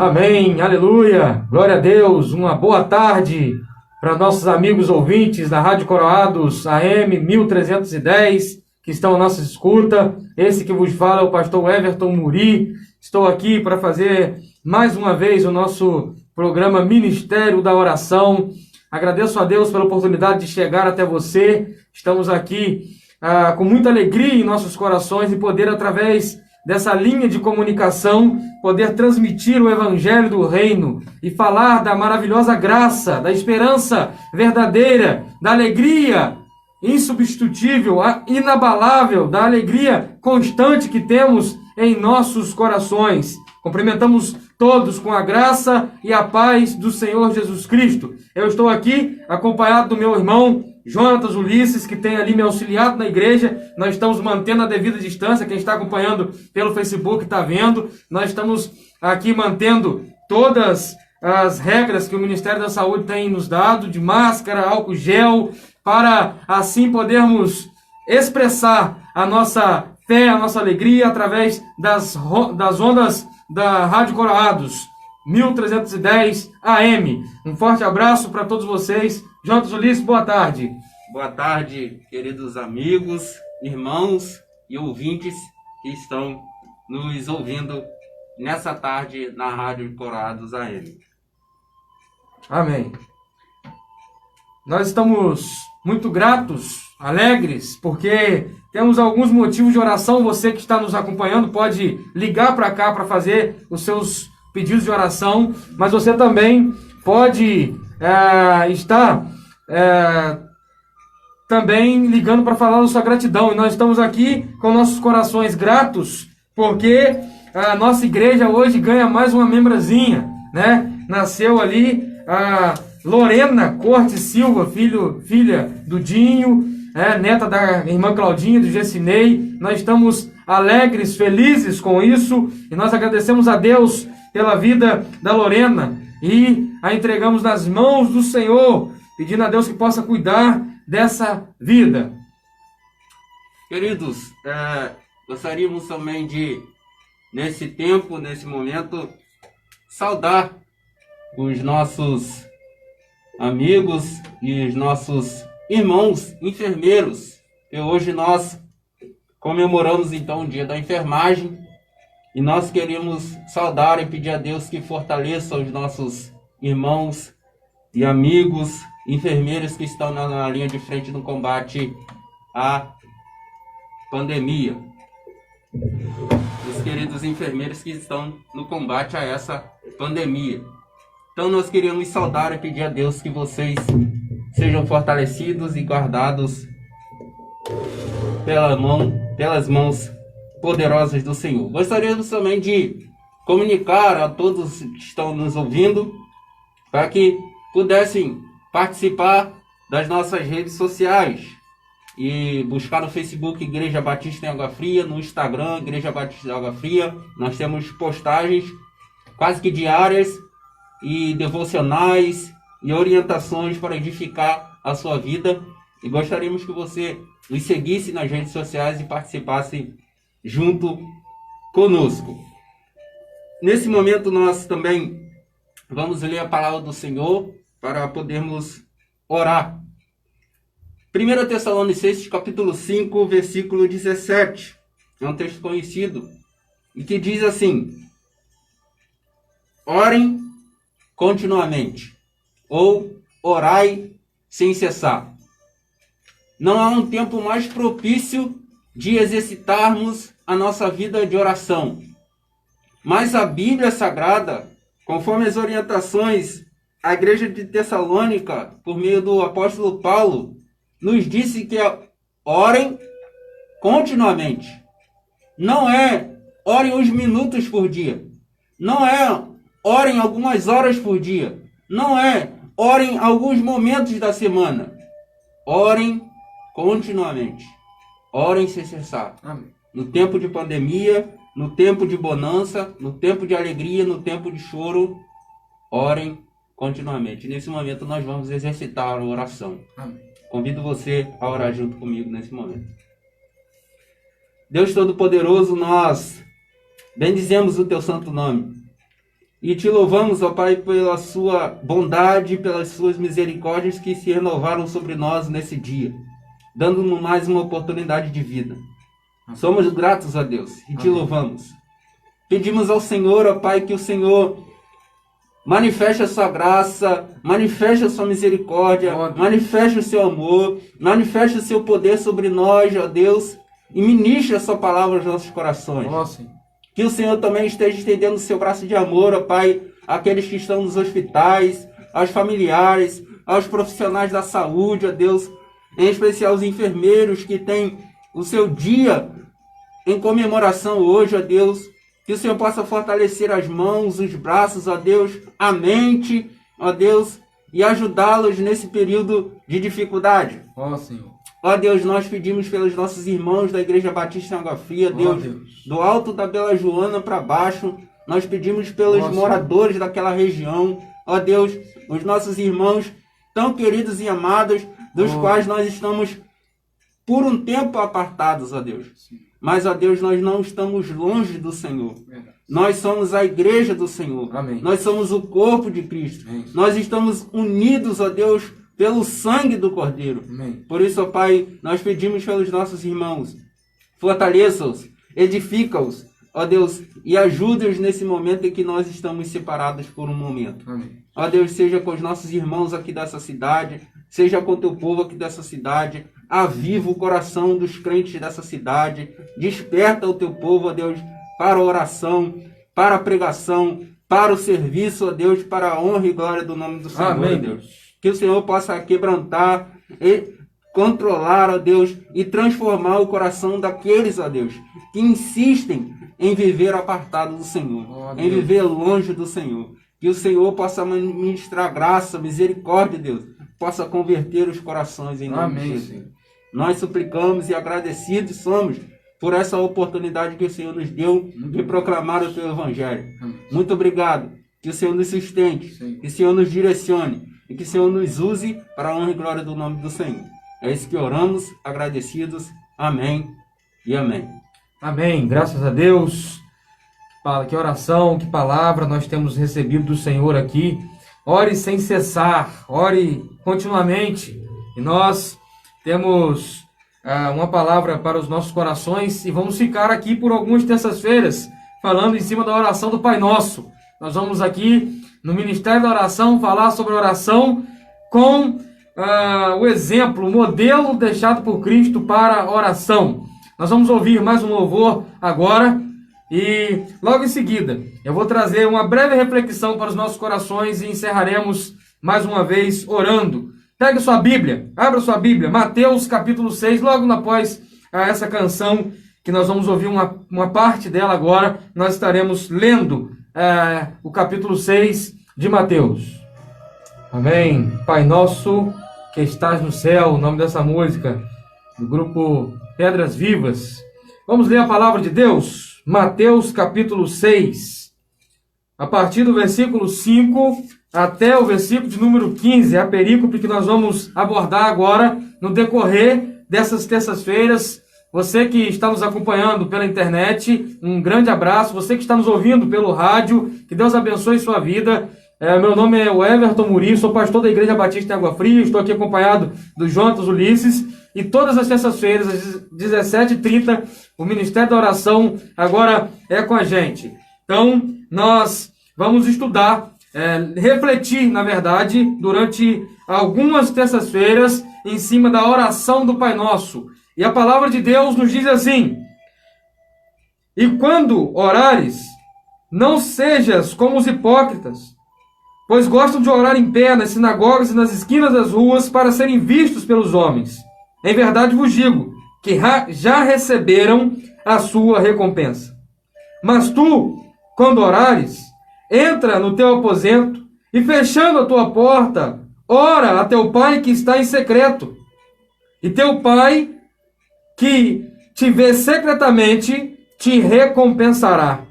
Amém, aleluia, glória a Deus, uma boa tarde para nossos amigos ouvintes da Rádio Coroados AM 1310, que estão à nossa escuta. Esse que vos fala é o pastor Everton Muri. Estou aqui para fazer mais uma vez o nosso programa Ministério da Oração. Agradeço a Deus pela oportunidade de chegar até você. Estamos aqui com muita alegria em nossos corações e poder, através dessa linha de comunicação, poder transmitir o Evangelho do Reino e falar da maravilhosa graça, da esperança verdadeira, da alegria insubstituível, inabalável, da alegria constante que temos em nossos corações. Cumprimentamos todos com a graça e a paz do Senhor Jesus Cristo. Eu estou aqui acompanhado do meu irmão Jonatas Ulisses, que tem ali me auxiliado na igreja. Nós estamos mantendo a devida distância. Quem está acompanhando pelo Facebook está vendo. Nós estamos aqui mantendo todas as regras que o Ministério da Saúde tem nos dado, de máscara, álcool gel, para assim podermos expressar a nossa fé, a nossa alegria através das ondas da Rádio Coroados 1310 AM. Um forte abraço para todos vocês. Jonatas Ulisses, boa tarde. Boa tarde, queridos amigos, irmãos e ouvintes que estão nos ouvindo nessa tarde na Rádio Coroados AM. Amém. Nós estamos muito gratos, alegres, porque temos alguns motivos de oração. Você que está nos acompanhando pode ligar para cá para fazer os seus pedidos de oração, mas você também pode estar também ligando para falar da sua gratidão. E nós estamos aqui com nossos corações gratos, porque a nossa igreja hoje ganha mais uma membrazinha, né? Nasceu ali a Lorena Corte Silva, filha do Dinho, neta da irmã Claudinha, do Gessinei. Nós estamos alegres, felizes com isso, e nós agradecemos a Deus pela vida da Lorena e a entregamos nas mãos do Senhor, pedindo a Deus que possa cuidar dessa vida. Queridos, gostaríamos também de, nesse tempo, nesse momento, saudar os nossos amigos e os nossos irmãos enfermeiros, que hoje nós comemoramos então o Dia da Enfermagem, e nós queremos saudar e pedir a Deus que fortaleça os nossos irmãos e amigos enfermeiros que estão na linha de frente no combate à pandemia. Os queridos enfermeiros que estão no combate a essa pandemia. Então nós queremos saudar e pedir a Deus que vocês sejam fortalecidos e guardados pelas mãos poderosas do Senhor. Gostaríamos também de comunicar a todos que estão nos ouvindo para que pudessem participar das nossas redes sociais e buscar no Facebook Igreja Batista em Água Fria, no Instagram Igreja Batista em Água Fria. Nós temos postagens quase que diárias e devocionais e orientações para edificar a sua vida, e gostaríamos que você nos seguisse nas redes sociais e participasse junto conosco. Nesse momento nós também vamos ler a palavra do Senhor para podermos orar. 1 Tessalonicenses capítulo 5, versículo 17. É um texto conhecido e que diz assim: orem continuamente, ou orai sem cessar. Não há um tempo mais propício de exercitarmos a nossa vida de oração. Mas a Bíblia Sagrada, conforme as orientações à igreja de Tessalônica, por meio do apóstolo Paulo, nos disse que orem continuamente. Não é orem uns minutos por dia. Não é orem algumas horas por dia. Não é orem alguns momentos da semana. Orem continuamente. Orem sem cessar. Amém. No tempo de pandemia, no tempo de bonança, no tempo de alegria, no tempo de choro, orem continuamente. Nesse momento nós vamos exercitar a oração. Amém. Convido você a orar junto comigo nesse momento. Deus Todo-Poderoso, nós bendizemos o teu santo nome. E te louvamos, ó Pai, pela sua bondade, pelas suas misericórdias que se renovaram sobre nós nesse dia, dando-nos mais uma oportunidade de vida. Somos gratos a Deus e te louvamos. Pedimos ao Senhor, ó Pai, que o Senhor manifeste a sua graça, manifeste a sua misericórdia, manifeste o seu amor, manifeste o seu poder sobre nós, ó Deus, e ministre a sua palavra aos nossos corações. Que o Senhor também esteja estendendo o seu braço de amor, ó Pai, àqueles que estão nos hospitais, aos familiares, aos profissionais da saúde, ó Deus, em especial os enfermeiros que têm o seu dia em comemoração hoje, ó Deus. Que o Senhor possa fortalecer as mãos, os braços, ó Deus, a mente, ó Deus, e ajudá-los nesse período de dificuldade. Ó Senhor. Ó Deus, nós pedimos pelos nossos irmãos da Igreja Batista em Água Fria, Deus, do alto da Bela Joana para baixo, nós pedimos pelos moradores daquela região, ó Deus, os nossos irmãos tão queridos e amados, dos quais nós estamos por um tempo apartados, ó Deus. Mas, ó Deus, nós não estamos longe do Senhor. Nós somos a igreja do Senhor. Amém. Nós somos o corpo de Cristo. Amém. Nós estamos unidos, ó Deus, pelo sangue do Cordeiro. Amém. Por isso, ó Pai, nós pedimos pelos nossos irmãos. Fortaleça-os, edifica-os, ó Deus, e ajuda-os nesse momento em que nós estamos separados por um momento. Amém. Ó Deus, seja com os nossos irmãos aqui dessa cidade, seja com o teu povo aqui dessa cidade. Aviva o coração dos crentes dessa cidade. Desperta o teu povo, ó Deus, para a oração, para a pregação, para o serviço, ó Deus, para a honra e glória do nome do Senhor, Amém, ó Deus. Que o Senhor possa quebrantar e controlar, ó Deus, e transformar o coração daqueles, ó Deus, que insistem em viver apartado do Senhor, em viver longe do Senhor. Que o Senhor possa ministrar graça, misericórdia, Deus, possa converter os corações em nome de Jesus. Senhor. Nós suplicamos e agradecidos somos por essa oportunidade que o Senhor nos deu de proclamar o teu Evangelho. Amém. Muito obrigado. Que o Senhor nos sustente, Sim. que o Senhor nos direcione e que o Senhor nos use para a honra e glória do nome do Senhor. É isso que oramos, agradecidos. Amém e amém. Amém. Graças a Deus. Que oração, que palavra nós temos recebido do Senhor aqui. Ore sem cessar, ore continuamente. E nós temos uma palavra para os nossos corações e vamos ficar aqui por algumas terças-feiras falando em cima da oração do Pai Nosso. Nós vamos aqui no Ministério da Oração falar sobre oração com o exemplo, o modelo deixado por Cristo para a oração. Nós vamos ouvir mais um louvor agora e logo em seguida eu vou trazer uma breve reflexão para os nossos corações e encerraremos mais uma vez orando. Pegue sua Bíblia, abra sua Bíblia, Mateus capítulo 6, logo após essa canção, que nós vamos ouvir uma parte dela agora, nós estaremos lendo o capítulo 6 de Mateus. Amém. Pai nosso que estás no céu, o nome dessa música, do grupo Pedras Vivas. Vamos ler a palavra de Deus, Mateus capítulo 6, a partir do versículo 5 até o versículo de número 15, a perícope que nós vamos abordar agora no decorrer dessas terças-feiras. Você que está nos acompanhando pela internet, um grande abraço. Você que está nos ouvindo pelo rádio, que Deus abençoe sua vida. Meu nome é o Everton Muri, sou pastor da Igreja Batista em Água Fria, estou aqui acompanhado do Jonatas Ulisses. E todas as terças-feiras, às 17h30, o Ministério da Oração agora é com a gente. Então, nós vamos estudar, refletir, na verdade, durante algumas terças-feiras, em cima da oração do Pai Nosso. E a palavra de Deus nos diz assim: e quando orares, não sejas como os hipócritas, pois gostam de orar em pé nas sinagogas e nas esquinas das ruas para serem vistos pelos homens. Em verdade vos digo que já receberam a sua recompensa. Mas tu, quando orares, entra no teu aposento e, fechando a tua porta, ora a teu Pai que está em secreto. E teu Pai, que te vê secretamente, te recompensará.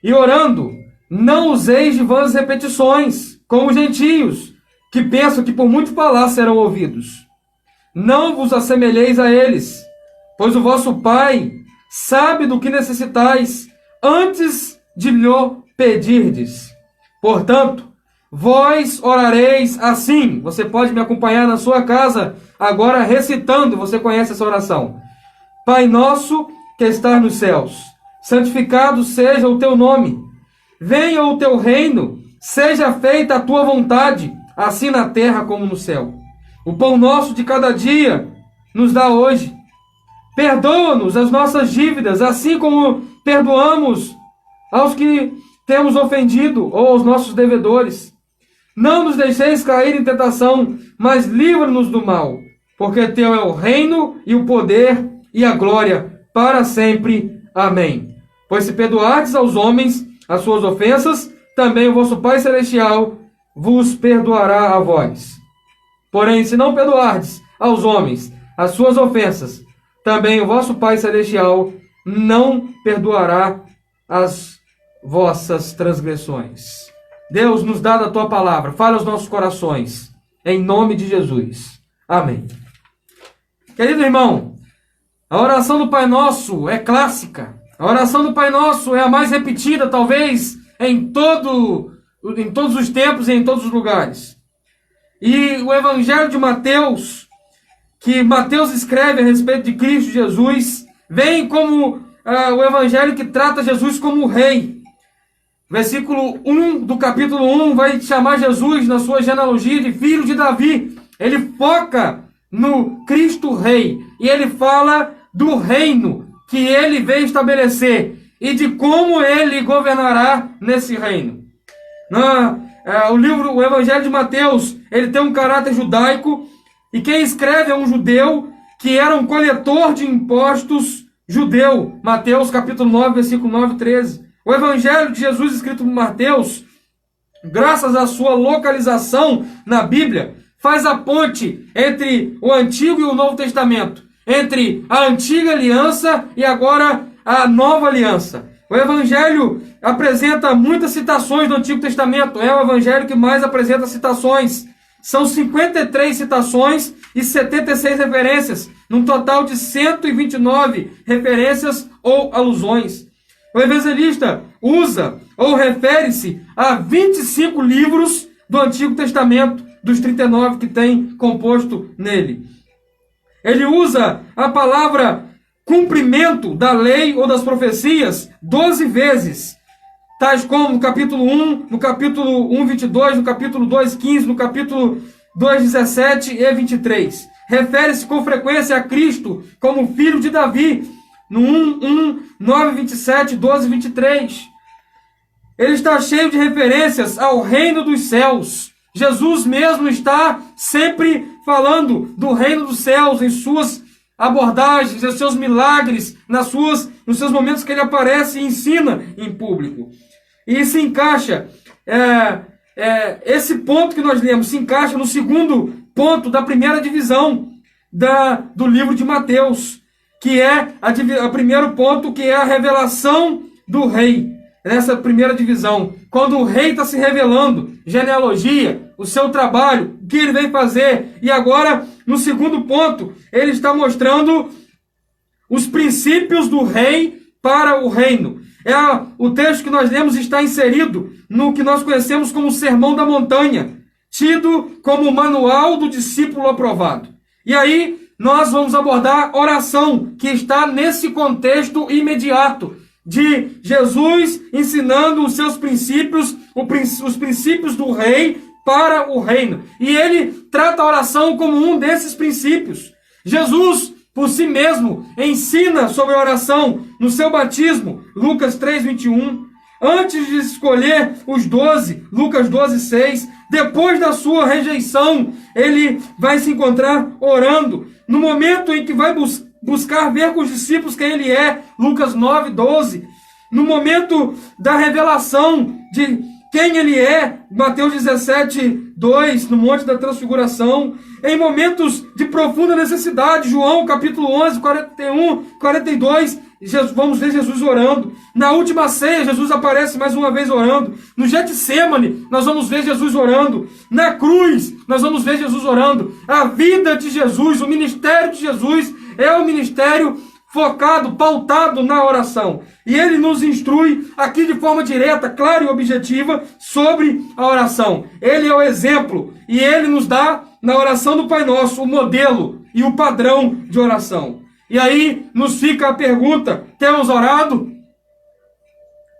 E orando, não useis de vãs repetições, como os gentios, que pensam que por muito falar serão ouvidos. Não vos assemelheis a eles, pois o vosso Pai sabe do que necessitais, antes de lhe pedirdes. Portanto, vós orareis assim. Você pode me acompanhar na sua casa agora recitando, você conhece essa oração. Pai nosso que estás nos céus, santificado seja o teu nome. Venha o teu reino, seja feita a tua vontade, assim na terra como no céu. O pão nosso de cada dia nos dá hoje. Perdoa-nos as nossas dívidas, assim como perdoamos aos que temos ofendido ou aos nossos devedores. Não nos deixeis cair em tentação, mas livra-nos do mal, porque teu é o reino e o poder e a glória para sempre. Amém. Pois se perdoardes aos homens as suas ofensas, também o vosso Pai Celestial vos perdoará a vós. Porém, se não perdoardes aos homens as suas ofensas, também o vosso Pai Celestial não perdoará as vossas transgressões. Deus, nos dá da tua palavra, fala aos nossos corações, em nome de Jesus. Amém. Querido irmão, a oração do Pai Nosso é clássica. A oração do Pai Nosso é a mais repetida, talvez, em todos os tempos e em todos os lugares. E o Evangelho de Mateus, que Mateus escreve a respeito de Cristo Jesus, vem como o Evangelho que trata Jesus como rei. Versículo 1 do capítulo 1 vai chamar Jesus, na sua genealogia, de filho de Davi. Ele foca no Cristo Rei. E ele fala do reino que ele veio estabelecer e de como ele governará nesse reino. O Evangelho de Mateus, ele tem um caráter judaico, e quem escreve é um judeu que era um coletor de impostos judeu. Mateus capítulo 9, versículo 9 e 13. O Evangelho de Jesus escrito por Mateus, graças à sua localização na Bíblia, faz a ponte entre o Antigo e o Novo Testamento, entre a Antiga Aliança e agora a Nova Aliança. O Evangelho apresenta muitas citações do Antigo Testamento, é o Evangelho que mais apresenta citações. São 53 citações e 76 referências, num total de 129 referências ou alusões. O evangelista usa ou refere-se a 25 livros do Antigo Testamento, dos 39 que tem composto nele. Ele usa a palavra cumprimento da lei ou das profecias 12 vezes, tais como no capítulo 1, no capítulo 1, 22, no capítulo 2, 15, no capítulo 2, 17 e 23. Refere-se com frequência a Cristo como filho de Davi, no 1, 9, 27, 12, 23. Ele está cheio de referências ao reino dos céus. Jesus mesmo está sempre falando do reino dos céus em suas abordagens, em seus milagres, nos seus momentos que ele aparece e ensina em público. E se encaixa, esse ponto que nós lemos, se encaixa no segundo ponto da primeira divisão do livro de Mateus, que é o primeiro ponto, que é a revelação do rei. Nessa primeira divisão, quando o rei está se revelando, genealogia, o seu trabalho, o que ele vem fazer. E agora, no segundo ponto, ele está mostrando os princípios do rei para o reino. O texto que nós lemos está inserido no que nós conhecemos como o Sermão da Montanha, tido como o manual do discípulo aprovado. E aí, nós vamos abordar oração, que está nesse contexto imediato de Jesus ensinando os seus princípios, os princípios do rei para o reino. E ele trata a oração como um desses princípios. Jesus, por si mesmo, ensina sobre a oração no seu batismo, Lucas 3, 21. Antes de escolher os 12, Lucas 12, 6. Depois da sua rejeição, ele vai se encontrar orando. No momento em que vai buscar ver com os discípulos quem ele é, Lucas 9, 12. No momento da revelação de quem ele é, Mateus 17, 2, no Monte da Transfiguração. Em momentos de profunda necessidade, João capítulo 11, 41, 42, vamos ver Jesus orando. Na última ceia, Jesus aparece mais uma vez orando. No Getsêmani, nós vamos ver Jesus orando. Na cruz, nós vamos ver Jesus orando. A vida de Jesus, o ministério de Jesus é o ministério focado, pautado na oração. E ele nos instrui aqui de forma direta, clara e objetiva sobre a oração. Ele é o exemplo e ele nos dá, na oração do Pai Nosso, o modelo e o padrão de oração. E aí nos fica a pergunta: temos orado?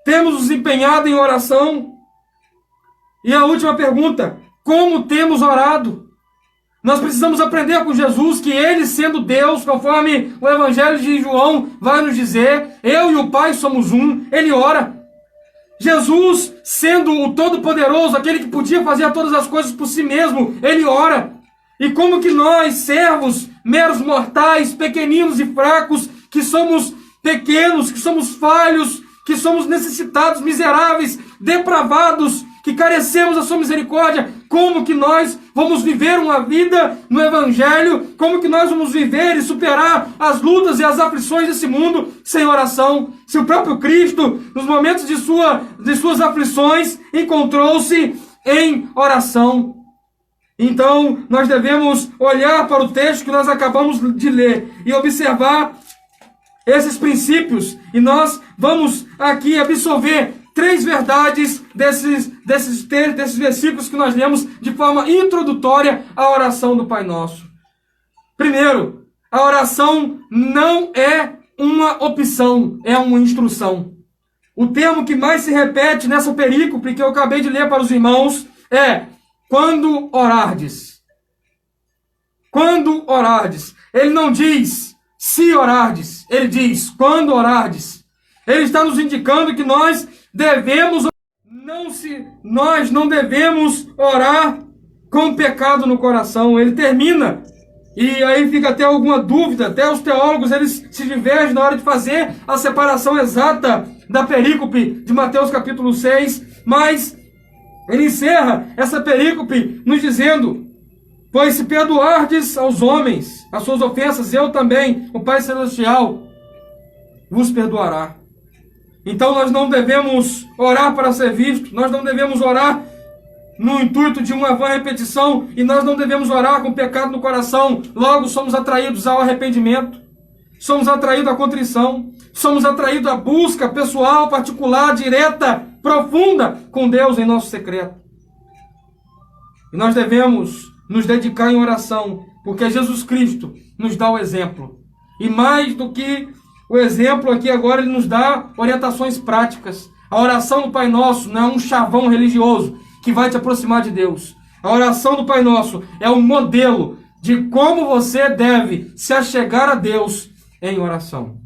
Temos nos empenhado em oração? E a última pergunta: como temos orado? Nós precisamos aprender com Jesus que ele, sendo Deus, conforme o Evangelho de João vai nos dizer, eu e o Pai somos um, ele ora. Jesus, sendo o Todo-Poderoso, aquele que podia fazer todas as coisas por si mesmo, ele ora. E como que nós, servos, meros mortais, pequeninos e fracos, que somos pequenos, que somos falhos, que somos necessitados, miseráveis, depravados, que carecemos da sua misericórdia, como que nós vamos viver uma vida no Evangelho, como que nós vamos viver e superar as lutas e as aflições desse mundo sem oração? Se o próprio Cristo, nos momentos de suas aflições, encontrou-se em oração. Então, nós devemos olhar para o texto que nós acabamos de ler e observar esses princípios, e nós vamos aqui absorver 3 verdades desses versículos que nós lemos de forma introdutória à oração do Pai Nosso. Primeiro, a oração não é uma opção, é uma instrução. O termo que mais se repete nessa perícope que eu acabei de ler para os irmãos é quando orardes. Quando orardes. Ele não diz se orardes, ele diz quando orardes. Ele está nos indicando que nós não devemos orar com pecado no coração. Ele termina, e aí fica até alguma dúvida, até os teólogos eles se divergem na hora de fazer a separação exata da perícope de Mateus capítulo 6, mas ele encerra essa perícope nos dizendo: pois se perdoardes aos homens as suas ofensas, eu também, o Pai Celestial, vos perdoará. Então nós não devemos orar para ser visto, nós não devemos orar no intuito de uma vã repetição, e nós não devemos orar com pecado no coração. Logo somos atraídos ao arrependimento, somos atraídos à contrição, somos atraídos à busca pessoal, particular, direta, profunda com Deus em nosso secreto. E nós devemos nos dedicar em oração, porque Jesus Cristo nos dá o exemplo. E mais do que o exemplo aqui agora, ele nos dá orientações práticas. A oração do Pai Nosso não é um chavão religioso que vai te aproximar de Deus. A oração do Pai Nosso é um modelo de como você deve se achegar a Deus em oração.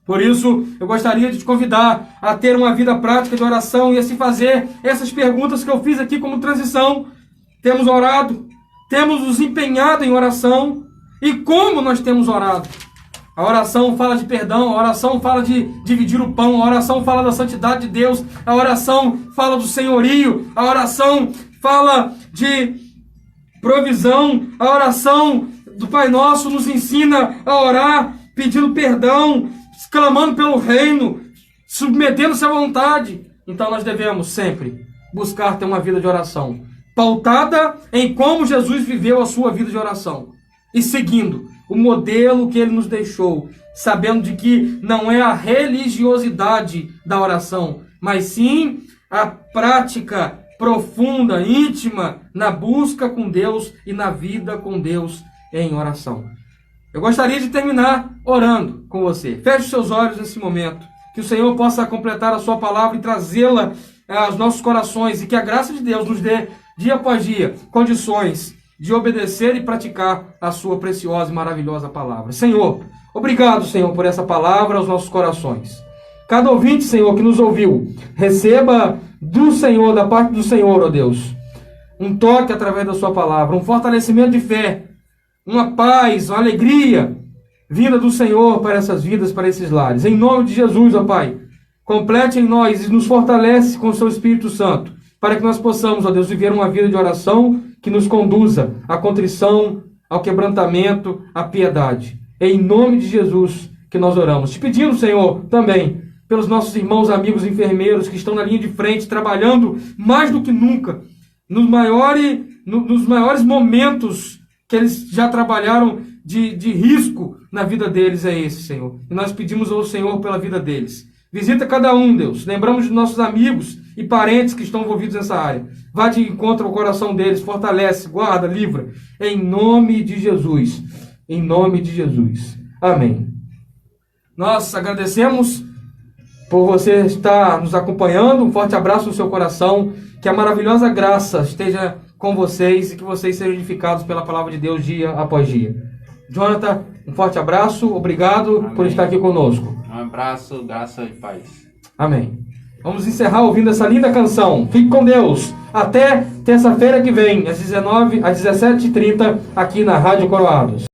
Por isso, eu gostaria de te convidar a ter uma vida prática de oração e a se fazer essas perguntas que eu fiz aqui como transição. Temos orado? Temos nos empenhado em oração? E como nós temos orado? A oração fala de perdão, a oração fala de dividir o pão, a oração fala da santidade de Deus, a oração fala do senhorio, a oração fala de provisão, a oração do Pai Nosso nos ensina a orar pedindo perdão, clamando pelo reino, submetendo-se à vontade. Então nós devemos sempre buscar ter uma vida de oração, pautada em como Jesus viveu a sua vida de oração, e seguindo o modelo que ele nos deixou, sabendo de que não é a religiosidade da oração, mas sim a prática profunda, íntima, na busca com Deus e na vida com Deus em oração. Eu gostaria de terminar orando com você. Feche seus olhos nesse momento, que o Senhor possa completar a sua palavra e trazê-la aos nossos corações, e que a graça de Deus nos dê, dia após dia, condições de obedecer e praticar a sua preciosa e maravilhosa palavra. Senhor, obrigado, Senhor, por essa palavra aos nossos corações. Cada ouvinte, Senhor, que nos ouviu, receba do Senhor, da parte do Senhor, ó Deus, um toque através da sua palavra, um fortalecimento de fé, uma paz, uma alegria vinda do Senhor para essas vidas, para esses lares. Em nome de Jesus, ó Pai, complete em nós e nos fortalece com o seu Espírito Santo, para que nós possamos, ó Deus, viver uma vida de oração que nos conduza à contrição, ao quebrantamento, à piedade. É em nome de Jesus que nós oramos. Te pedindo, Senhor, também pelos nossos irmãos, amigos enfermeiros que estão na linha de frente, trabalhando mais do que nunca, nos maiores momentos que eles já trabalharam de risco na vida deles é esse, Senhor. E nós pedimos ao Senhor pela vida deles. Visita cada um, Deus. Lembramos de nossos amigos e parentes que estão envolvidos nessa área. Vá de encontro ao coração deles, fortalece, guarda, livra. Em nome de Jesus. Em nome de Jesus. Amém. Nós agradecemos por você estar nos acompanhando. Um forte abraço no seu coração. Que a maravilhosa graça esteja com vocês e que vocês sejam edificados pela palavra de Deus dia após dia. Jonathan, um forte abraço. Obrigado Amém. Por estar aqui conosco. Um abraço, graça e paz. Amém. Vamos encerrar ouvindo essa linda canção. Fique com Deus. Até terça-feira que vem, às 17h30, aqui na Rádio Coroados.